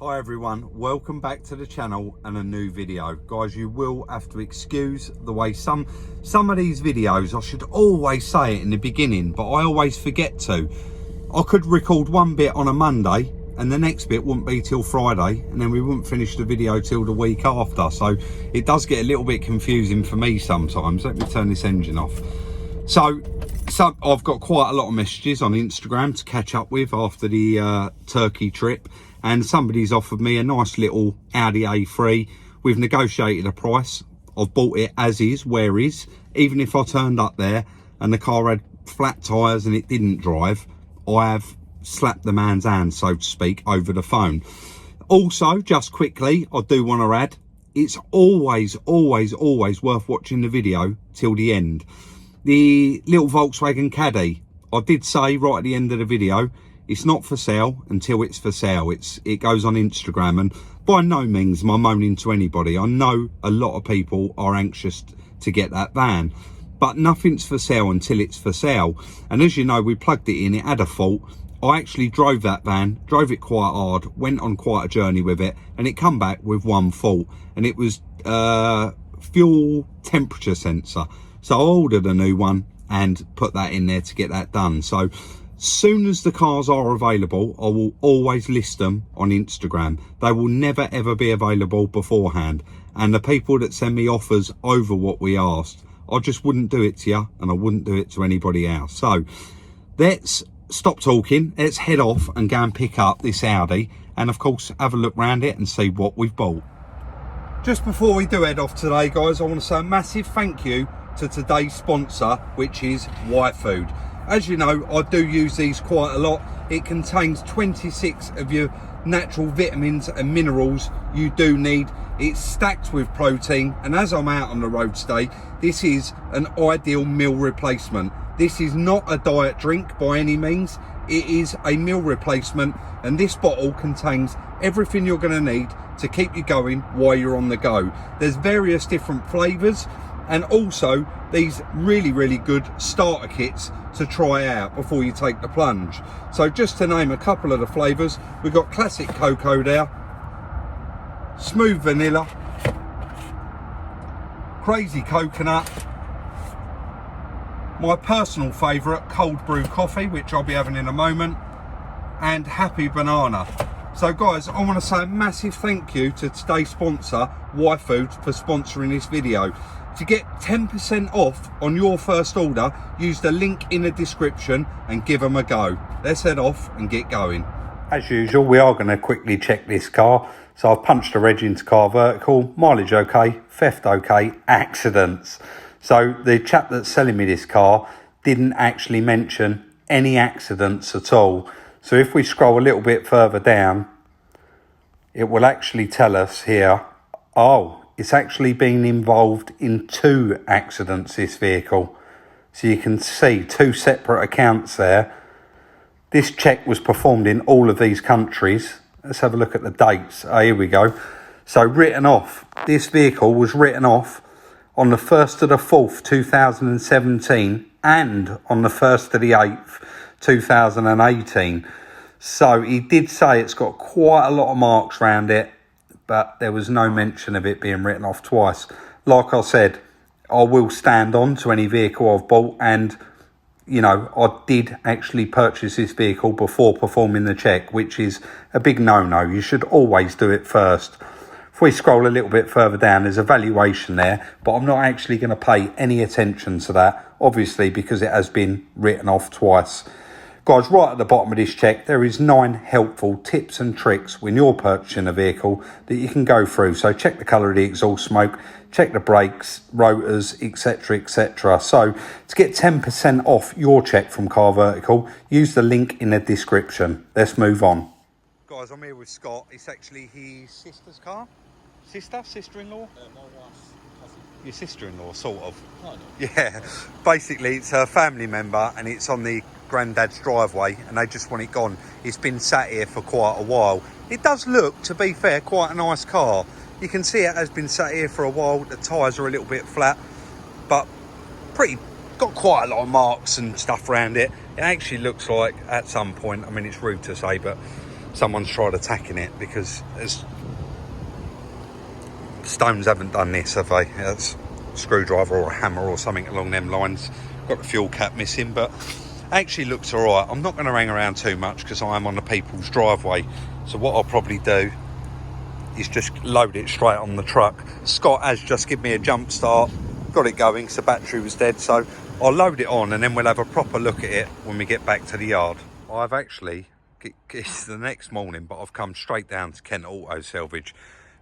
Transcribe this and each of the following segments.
Hi everyone, welcome back to the channel and a new video. Guys, you will have to excuse the way some of these videos, I should always say it in the beginning, but I always forget to. I could record one bit on a Monday and the next bit wouldn't be till Friday, and then we wouldn't finish the video till the week after. So it does get a little bit confusing for me sometimes. Let me turn this engine off. So I've got quite a lot of messages on Instagram to catch up with after the Turkey trip. And somebody's offered me a nice little Audi A3. We've negotiated a price. I've bought it as is, where is. Even if I turned up there and the car had flat tyres and it didn't drive, I have slapped the man's hand, so to speak, over the phone. Also, just quickly, I do want to add, it's always worth watching the video till the end. The little Volkswagen Caddy, I did say right at the end of the video, it's not for sale until it's for sale. It goes on Instagram, and by no means am I moaning to anybody. I know a lot of people are anxious to get that van, but nothing's for sale until it's for sale. And as you know, we plugged it in, it had a fault. I actually drove that van, drove it quite hard, went on quite a journey with it, and it come back with one fault, and it was fuel temperature sensor. So I ordered a new one and put that in there to get that done. So soon as the cars are available, I will always list them on Instagram. They will never ever be available beforehand. And the people that send me offers over what we asked, I just wouldn't do it to you, and I wouldn't do it to anybody else. So let's stop talking, let's head off and go and pick up this Audi, and of course have a look around it and see what we've bought. Just before we do head off today, guys, I want to say a massive thank you to today's sponsor, which is White Food. As you know, I do use these quite a lot. It contains 26 of your natural vitamins and minerals you do need. It's stacked with protein, and as I'm out on the road today, this is an ideal meal replacement. This is not a diet drink by any means. It is a meal replacement, and this bottle contains everything you're going to need to keep you going while you're on the go. There's various different flavours, and also these really good starter kits to try out before you take the plunge. So just to name a couple of the flavours, we've got classic cocoa there, smooth vanilla, crazy coconut, my personal favourite cold brew coffee, which I'll be having in a moment, and happy banana. So guys, I want to say a massive thank you to today's sponsor, Y Food, for sponsoring this video. To get 10% off on your first order, use the link in the description and give them a go. Let's head off and get going. As usual, we are going to quickly check this car. So I've punched the reg into car vertical, mileage okay, theft okay, accidents. So the chap that's selling me this car didn't actually mention any accidents at all. So if we scroll a little bit further down, it will actually tell us here, oh, it's actually been involved in 2 accidents, this vehicle. So you can see 2 separate accounts there. This check was performed in all of these countries. Let's have a look at the dates. Oh, here we go. So written off. This vehicle was written off on the 1st of the 4th, 2017, and on the 1st of the 8th, 2018. So he did say it's got quite a lot of marks around it, but there was no mention of it being written off twice. Like I said, I will stand on to any vehicle I've bought, and you know, I did actually purchase this vehicle before performing the check, which is a big no-no. You should always do it first. If we scroll a little bit further down, there's a valuation there, but I'm not actually going to pay any attention to that, obviously, because it has been written off twice. Guys, right at the bottom of this check, there is 9 helpful tips and tricks when you're purchasing a vehicle that you can go through. So check the colour of the exhaust smoke, check the brakes, rotors, etc, etc. So to get 10% off your check from Car Vertical, use the link in the description. Let's move on. Guys, I'm here with Scott. It's actually his sister's car. Sister-in-law? My wife's cousin. Your sister-in-law, sort of. Kind of. Yeah, basically it's her family member, and it's on the granddad's driveway, and they just want it gone. It's been sat here for quite a while. It does look, to be fair, quite a nice car. You can see it has been sat here for a while. The tyres are a little bit flat, but got quite a lot of marks and stuff around it. It actually looks like at some point, I mean, it's rude to say, but someone's tried attacking it, because stones haven't done this, have they? It's a screwdriver or a hammer or something along them lines. Got the fuel cap missing, but actually looks all right. I'm not going to hang around too much because I am on the people's driveway. So what I'll probably do is just load it straight on the truck. Scott has just given me a jump start, got it going because the battery was dead. So I'll load it on and then we'll have a proper look at it when we get back to the yard. I've actually, it's the next morning, but I've come straight down to Kent Auto Salvage,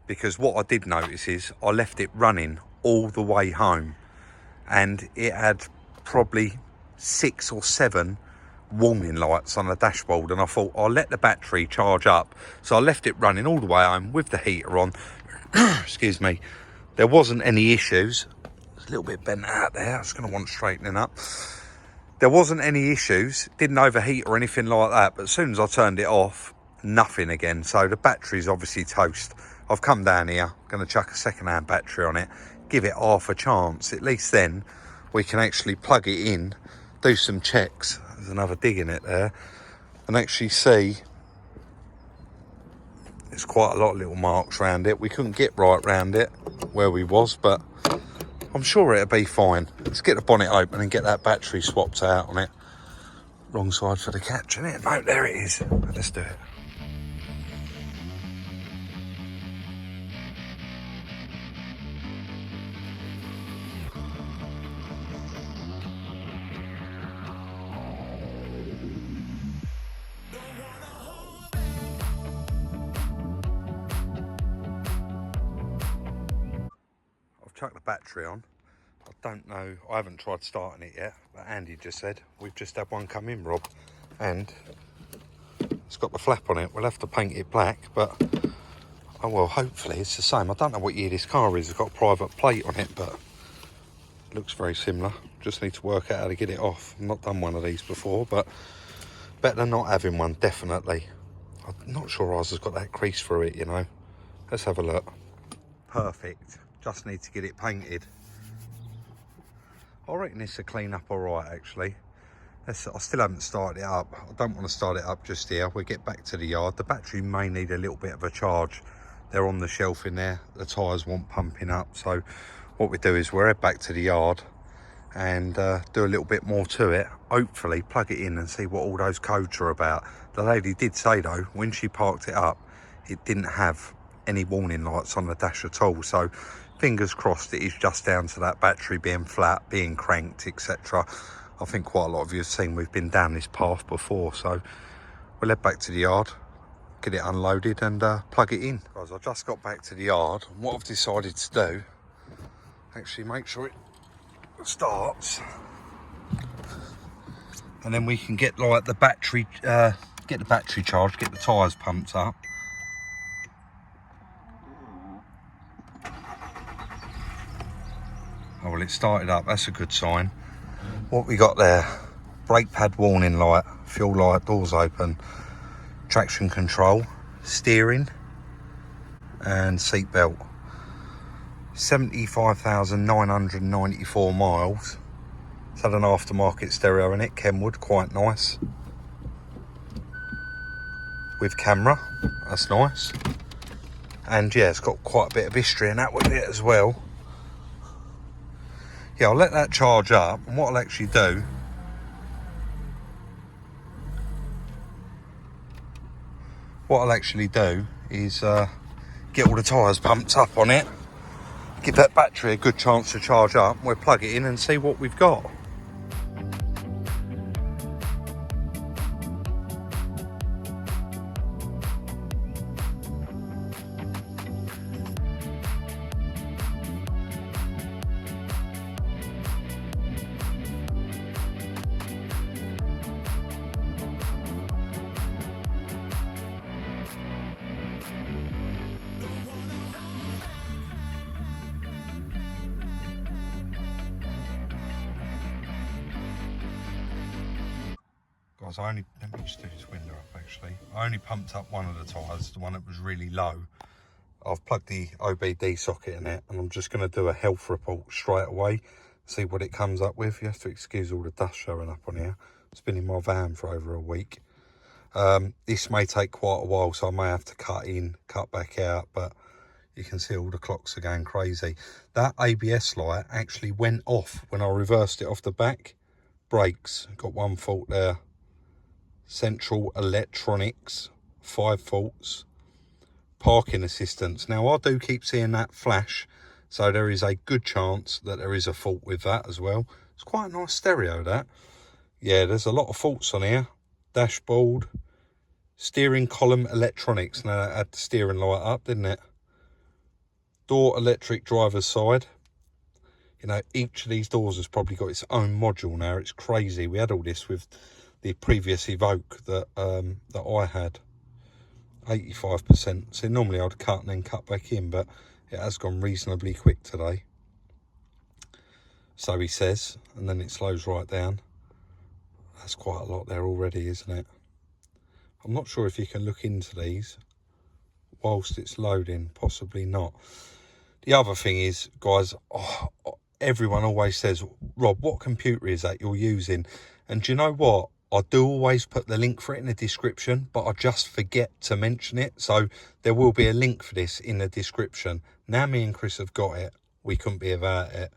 because what I did notice is I left it running all the way home and it had probably 6 or 7 warning lights on the dashboard, and I thought I'll let the battery charge up. So I left it running all the way home with the heater on. Excuse me. There wasn't any issues. It's a little bit bent out there. It's going to want straightening up. There wasn't any issues. Didn't overheat or anything like that. But as soon as I turned it off, nothing again. So the battery's obviously toast. I've come down here, going to chuck a second-hand battery on it, give it half a chance. At least then we can actually plug it in, do some checks. There's another dig in it there, and actually see there's quite a lot of little marks around it. We couldn't get right round it where we was, but I'm sure it'll be fine. Let's get the bonnet open and get that battery swapped out on it. Wrong side for the catch, isn't it? No, there it is. Let's do it. Chuck the battery on. I don't know, I haven't tried starting it yet, but Andy just said we've just had one come in, Rob, and it's got the flap on it. We'll have to paint it black, but oh well, hopefully it's the same. I don't know what year this car is. It's got a private plate on it, but it looks very similar. Just need to work out how to get it off. I've not done one of these before, but better than not having one, definitely. I'm not sure ours has got that crease through it, you know. Let's have a look. Perfect. Just need to get it painted. I reckon this will clean up all right, actually. I still haven't started it up. I don't want to start it up just here. We'll get back to the yard. The battery may need a little bit of a charge. They're on the shelf in there. The tyres want pumping up. So what we do is we'll head back to the yard and do a little bit more to it. Hopefully plug it in and see what all those codes are about. The lady did say though, when she parked it up, it didn't have any warning lights on the dash at all. So fingers crossed it is just down to that battery being flat, being cranked, etc. I think quite a lot of you have seen we've been down this path before, so we'll head back to the yard, get it unloaded and plug it in. Guys, I just got back to the yard, and what I've decided to do, actually make sure it starts, and then we can get like the battery, get the battery charged, get the tyres pumped up. Oh, well, it started up. That's a good sign. What we got there? Brake pad warning light, fuel light, doors open, traction control, steering, and seat belt. 75,994 miles. It's had an aftermarket stereo in it, Kenwood, quite nice. With camera, that's nice. And yeah, it's got quite a bit of history in that with it as well. Yeah, I'll let that charge up, and what I'll actually do, is get all the tyres pumped up on it, give that battery a good chance to charge up, we'll plug it in and see what we've got. Guys, let me just do this window up actually. I only pumped up one of the tyres, the one that was really low. I've plugged the OBD socket in it, and I'm just going to do a health report straight away, see what it comes up with. You have to excuse all the dust showing up on here. It's been in my van for over a week. This may take quite a while, so I may have to cut in, cut back out, but you can see all the clocks are going crazy. That ABS light actually went off when I reversed it off the back. Brakes, got one fault there. Central electronics, 5 faults. Parking assistance. Now I do keep seeing that flash, so there is a good chance that there is a fault with that as well. It's quite a nice stereo, that. Yeah, there's a lot of faults on here. Dashboard, steering column electronics. Now that had the steering light up, didn't it? Door electric driver's side. You know, each of these doors has probably got its own module now. It's crazy. We had all this with the previous Evoque that that I had. 85%. So normally I'd cut and then cut back in, but it has gone reasonably quick today. So he says, and then it slows right down. That's quite a lot there already, isn't it? I'm not sure if you can look into these whilst it's loading, possibly not. The other thing is, guys, everyone always says, Rob, what computer is that you're using? And do you know what? I do always put the link for it in the description, but I just forget to mention it. So there will be a link for this in the description. Now me and Chris have got it, we couldn't be without it.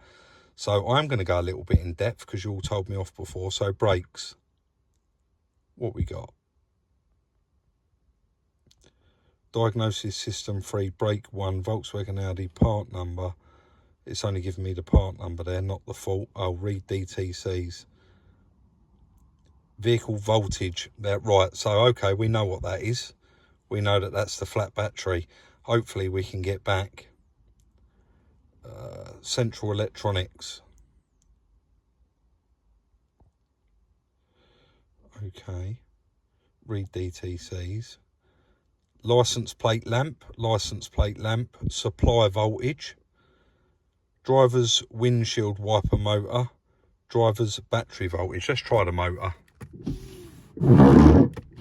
So I'm going to go a little bit in depth because you all told me off before. So brakes, what we got? Diagnosis system 3, brake 1, Volkswagen Audi, part number. It's only giving me the part number there, not the fault. I'll read DTCs. Vehicle voltage, there, right, so okay, we know what that is. We know that that's the flat battery. Hopefully we can get back. Central electronics. Okay, read DTCs. License plate lamp, supply voltage. Driver's windshield wiper motor, driver's battery voltage. Let's try the motor.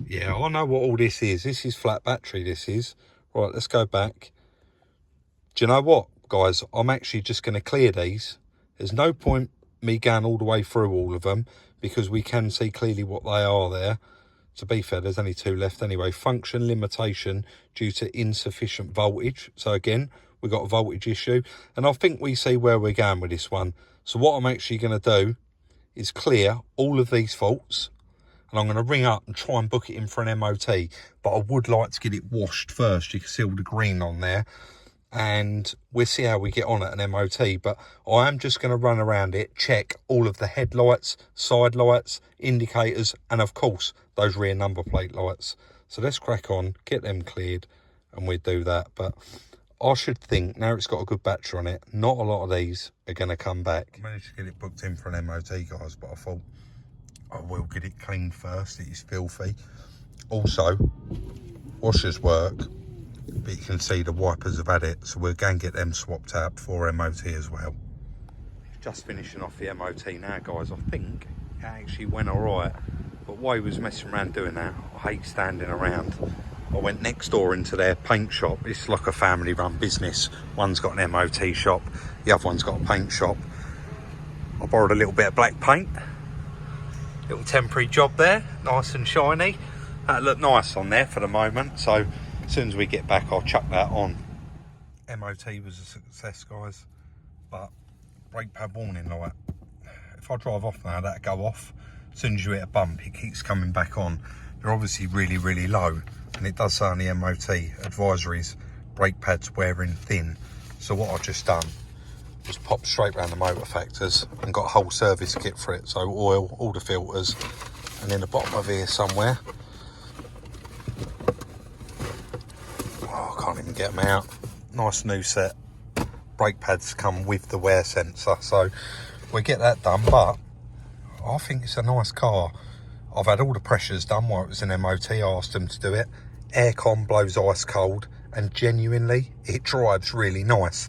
Yeah, I know what all this is. This is flat battery, this is. Right, let's go back. Do you know what, guys? I'm actually just going to clear these. There's no point me going all the way through all of them because we can see clearly what they are there. To be fair, there's only 2 left anyway. Function limitation due to insufficient voltage. So again, we've got a voltage issue. And I think we see where we're going with this one. So what I'm actually going to do is clear all of these faults. And I'm going to ring up and try and book it in for an MOT. But I would like to get it washed first. You can see all the green on there. And we'll see how we get on at an MOT. But I am just going to run around it, check all of the headlights, side lights, indicators, and of course, those rear number plate lights. So let's crack on, get them cleared, and we'll do that. But I should think, now it's got a good battery on it, not a lot of these are going to come back. I managed to get it booked in for an MOT, guys, but I thought I will get it cleaned first. It is filthy. Also, washers work, but you can see the wipers have had it, so we'll go and get them swapped out before MOT as well. Just finishing off the MOT now, guys. I think it actually went all right, but while he was messing around doing that, I hate standing around. I went next door into their paint shop. It's like a family run business. One's got an MOT shop, the other one's got a paint shop. I borrowed a little bit of black paint. Little temporary job there, nice and shiny. That looked nice on there for the moment, so as soon as we get back, I'll chuck that on. MOT was a success, guys, but brake pad warning light. If I drive off now, that'll go off. As soon as you hit a bump, it keeps coming back on. They're obviously really, really low, and it does say on the MOT advisories, brake pads wearing thin. So what I've just done was pop straight around the motor factors and got a whole service kit for it. So oil, all the filters, and in the bottom of here somewhere, can't even get them out. Nice new set. Brake pads come with the wear sensor, so we'll get that done. But I think it's a nice car. I've had all the pressures done while it was in MOT. I asked them to do it. Aircon blows ice cold, and genuinely it drives really nice.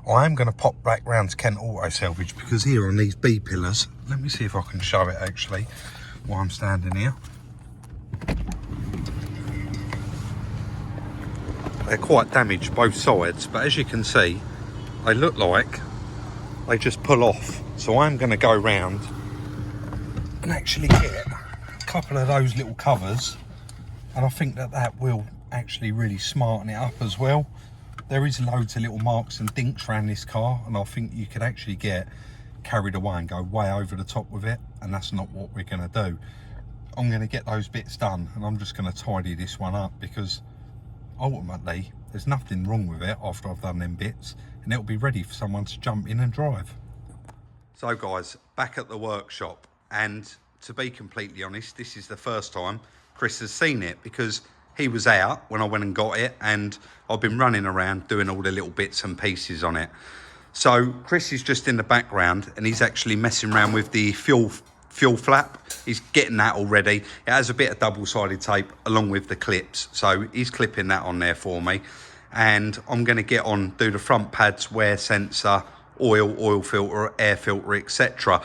I am going to pop back round to Kent Auto Salvage because here on these B pillars, let me see if I can show it actually while I'm standing here. They're quite damaged both sides, but as you can see, they look like they just pull off. So I'm going to go round and actually get a couple of those little covers and I think that that will actually really smarten it up as well. There is loads of little marks and dinks around this car, and I think you could actually get carried away and go way over the top with it, and that's not what we're going to do. I'm going to get those bits done, and I'm just going to tidy this one up, because ultimately there's nothing wrong with it after I've done them bits, and it'll be ready for someone to jump in and drive. So guys, back at the workshop, and to be completely honest, this is the first time Chris has seen it, because he was out when I went and got it, and I've been running around doing all the little bits and pieces on it. So Chris is just in the background, and he's actually messing around with the fuel flap. He's getting that already. It has a bit of double-sided tape along with the clips, so he's clipping that on there for me. And I'm going to get on, do the front pads, wear sensor, oil filter, air filter, etc.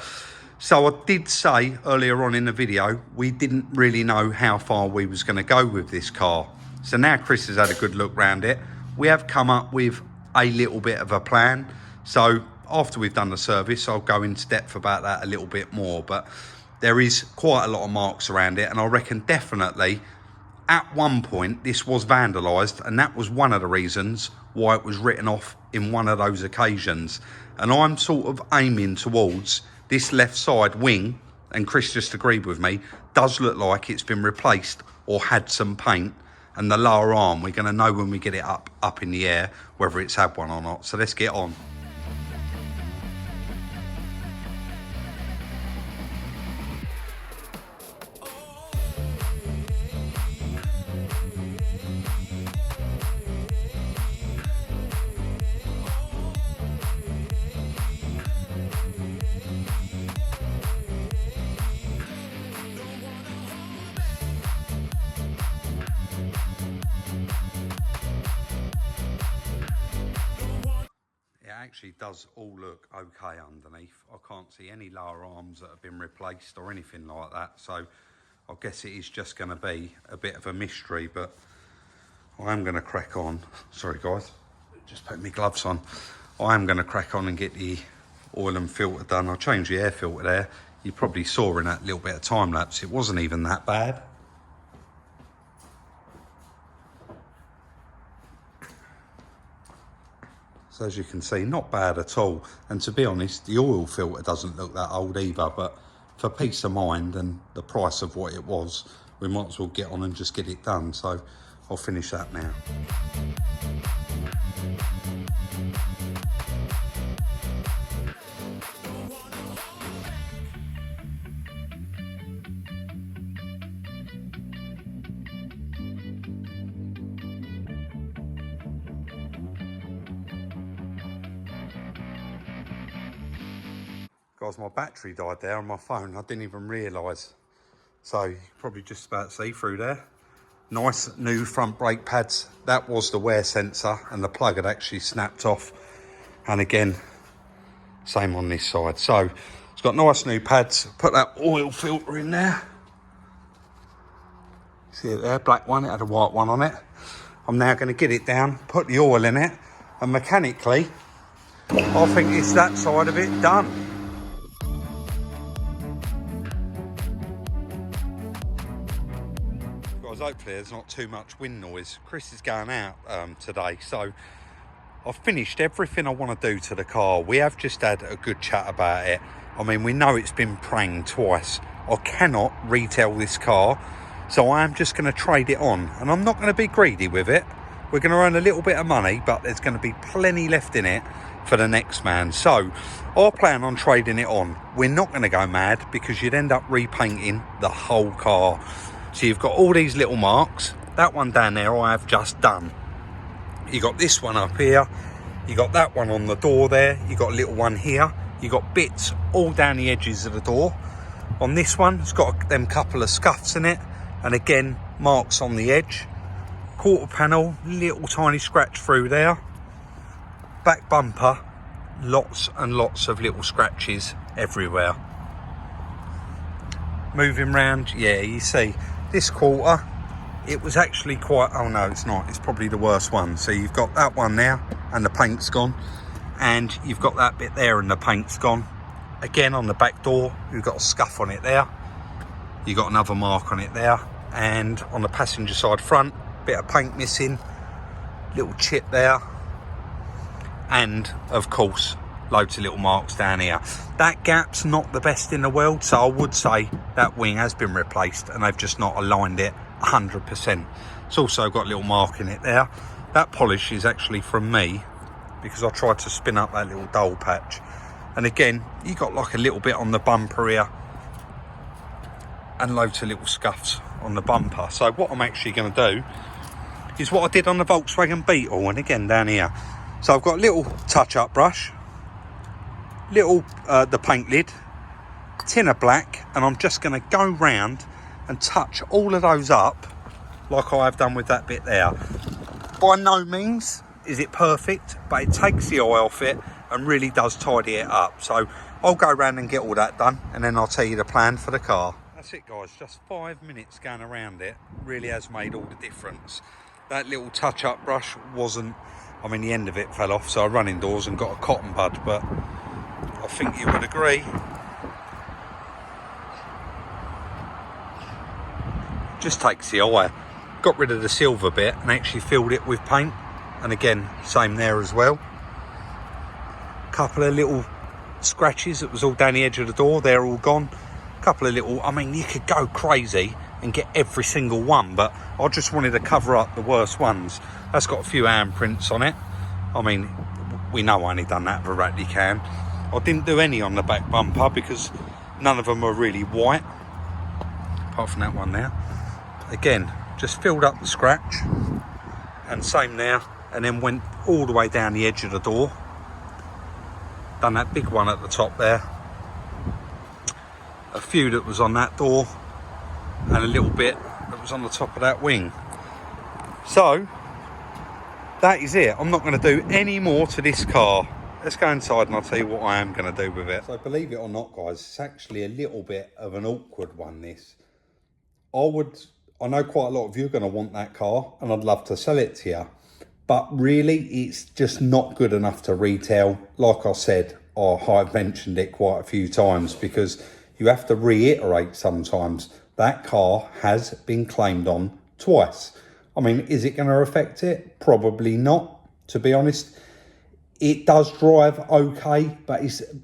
So I did say earlier on in the video, we didn't really know how far we was going to go with this car. So now Chris has had a good look around it. We have come up with a little bit of a plan. So after we've done the service, I'll go into depth about that a little bit more. But there is quite a lot of marks around it, and I reckon definitely at one point this was vandalised, and that was one of the reasons why it was written off in one of those occasions. And I'm sort of aiming towards this left side wing, and Chris just agreed with me, does look like it's been replaced or had some paint. And the lower arm, we're going to know when we get it up in the air whether it's had one or not. So let's get on. Actually does all look okay underneath. I can't see any lower arms that have been replaced or anything like that, so I guess it is just going to be a bit of a mystery. But I am going to crack on. Sorry guys, just put my gloves on. I am going to crack on and get the oil and filter done. I'll change the air filter there. You probably saw in that little bit of time lapse it wasn't even that bad. So as you can see, not bad at all. And to be honest, the oil filter doesn't look that old either, but for peace of mind and the price of what it was, we might as well get on and just get it done. So I'll finish that now. Guys, my battery died there on my phone. I didn't even realise. So you probably just about see through there. Nice new front brake pads. That was the wear sensor, and the plug had actually snapped off. And again, same on this side. So it's got nice new pads. Put that oil filter in there. See it there, black one. It had a white one on it. I'm now going to get it down, put the oil in it, and mechanically, I think it's that side of it done. Hopefully there's not too much wind noise. Chris is going out today, so I've finished everything I want to do to the car. We have just had a good chat about it. I mean, we know it's been pranged twice. I cannot retail this car, so I am just going to trade it on, and I'm not going to be greedy with it. We're going to earn a little bit of money, but there's going to be plenty left in it for the next man. So I plan on trading it on. We're not going to go mad, because you'd end up repainting the whole car. So you've got all these little marks. That one down there I have just done. You got this one up here. You got that one on the door there. You got a little one here. You got bits all down the edges of the door. On this one, it's got them couple of scuffs in it. And again, marks on the edge. Quarter panel, little tiny scratch through there. Back bumper, lots and lots of little scratches everywhere. Moving round, yeah, you see. This quarter, it was actually quite, oh no, it's not. It's probably the worst one. So you've got that one there, and the paint's gone. And you've got that bit there, and the paint's gone. Again, on the back door, you've got a scuff on it there. You've got another mark on it there. and on the passenger side front, bit of paint missing, little chip there, and of course loads of little marks down here. That gap's not the best in the world, so I would say that wing has been replaced and they've just not aligned it 100%. It's also got a little mark in it there. That polish is actually from me because I tried to spin up that little dull patch, and again you got like a little bit on the bumper here and loads of little scuffs on the bumper. So what I'm actually going to do is what I did on the Volkswagen Beetle, and again down here. So I've got a little touch-up brush, little the paint lid, tin of black, and I'm just going to go round and touch all of those up like I have done with that bit there. By no means is it perfect, but it takes the eye off it and really does tidy it up. So I'll go around and get all that done, and then I'll tell you the plan for the car. That's it guys, just 5 minutes going around it really has made all the difference. That little touch-up brush wasn't, I mean the end of it fell off, so I run indoors and got a cotton bud, but I think you would agree. Just takes the eye. Got rid of the silver bit and actually filled it with paint, and again same there as well. Couple of little scratches that was all down the edge of the door, they're all gone. Couple of little, I mean you could go crazy and get every single one, but I just wanted to cover up the worst ones. That's got a few handprints on it. I mean, we know I only done that for Rattly Can. I didn't do any on the back bumper because none of them were really white, apart from that one there. Again, just filled up the scratch, and same there, and then went all the way down the edge of the door. Done that big one at the top there. A few that was on that door, and a little bit that was on the top of that wing. So that is it. I'm not going to do any more to this car. Let's go inside and I'll tell you what I am going to do with it. So believe it or not guys, it's actually a little bit of an awkward one this. I know quite a lot of you are going to want that car and I'd love to sell it to you, but really it's just not good enough to retail. Like I said, I've mentioned it quite a few times because you have to reiterate sometimes. That car has been claimed on twice. I mean, is it going to affect it? Probably not, to be honest. It does drive okay, but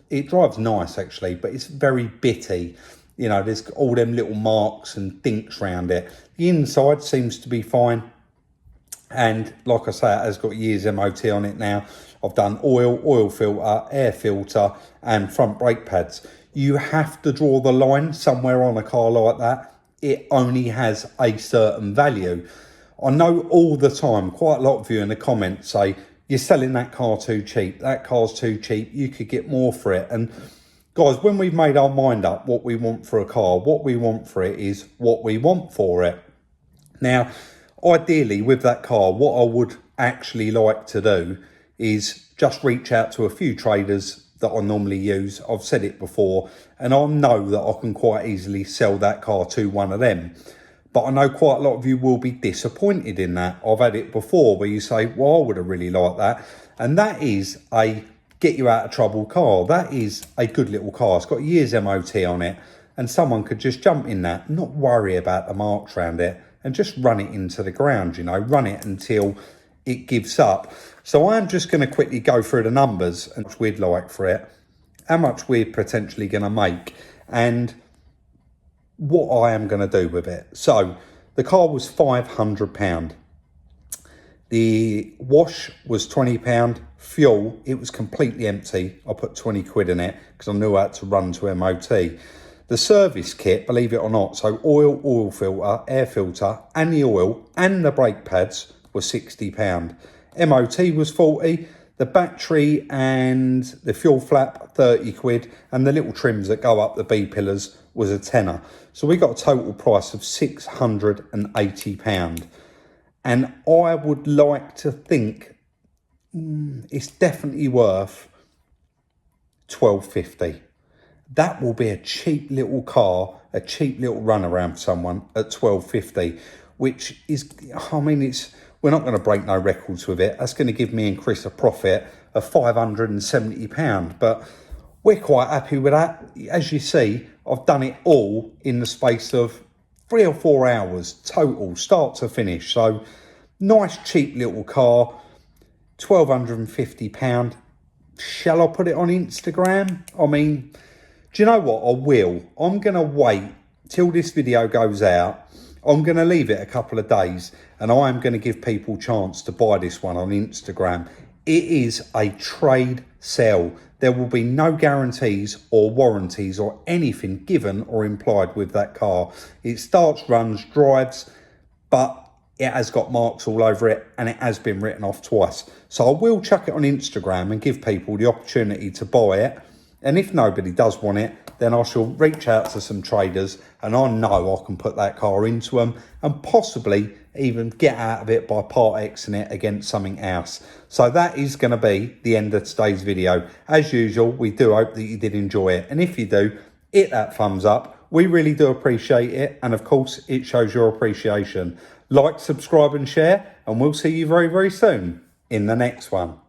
it drives nice actually, but it's very bitty. You know, there's all them little marks and dinks around it. The inside seems to be fine. And like I say, it has got years MOT on it now. I've done oil filter, air filter, and front brake pads. You have to draw the line somewhere on a car like that. It only has a certain value. I know all the time, quite a lot of you in the comments say, you're selling that car too cheap. That car's too cheap. You could get more for it. And guys, when we've made our mind up what we want for a car, what we want for it is what we want for it. Now, ideally with that car, what I would actually like to do is just reach out to a few traders that I normally use. I've said it before, and I know that I can quite easily sell that car to one of them. But I know quite a lot of you will be disappointed in that. I've had it before where you say, well, I would have really liked that. And that is a get you out of trouble car. That is a good little car. It's got years MOT on it, and someone could just jump in that, not worry about the marks around it, and just run it into the ground, you know, run it until it gives up. So I'm just going to quickly go through the numbers and what we'd like for it, how much we're potentially going to make, and what I am going to do with it. So the car was £500. The wash was £20. Fuel, it was completely empty. I put 20 quid in it because I knew I had to run to MOT. The service kit, believe it or not, so oil filter, air filter, and the oil and the brake pads were £60. MOT was 40. The battery and the fuel flap, 30 quid, and the little trims that go up the B pillars was a tenner. So we got a total price of £680. And I would like to think it's definitely worth £12.50. That will be a cheap little car, a cheap little run around for someone at £12.50, which is, I mean, we're not going to break no records with it. That's going to give me and Chris a profit of £570. But we're quite happy with that. As you see, I've done it all in the space of 3 or 4 hours total, start to finish. So nice cheap little car, £1,250. Shall I put it on Instagram? I mean, do you know what? I will. I'm going to wait till this video goes out. I'm going to leave it a couple of days and I am going to give people a chance to buy this one on Instagram. It is a trade sell. There will be no guarantees or warranties or anything given or implied with that car. It starts, runs, drives, but it has got marks all over it and it has been written off twice. So I will chuck it on Instagram and give people the opportunity to buy it. And if nobody does want it, then I shall reach out to some traders and I know I can put that car into them and possibly even get out of it by part Xing it against something else. So that is going to be the end of today's video. As usual, we do hope that you did enjoy it. And if you do, hit that thumbs up. We really do appreciate it. And of course, it shows your appreciation. Like, subscribe and share. And we'll see you very, very soon in the next one.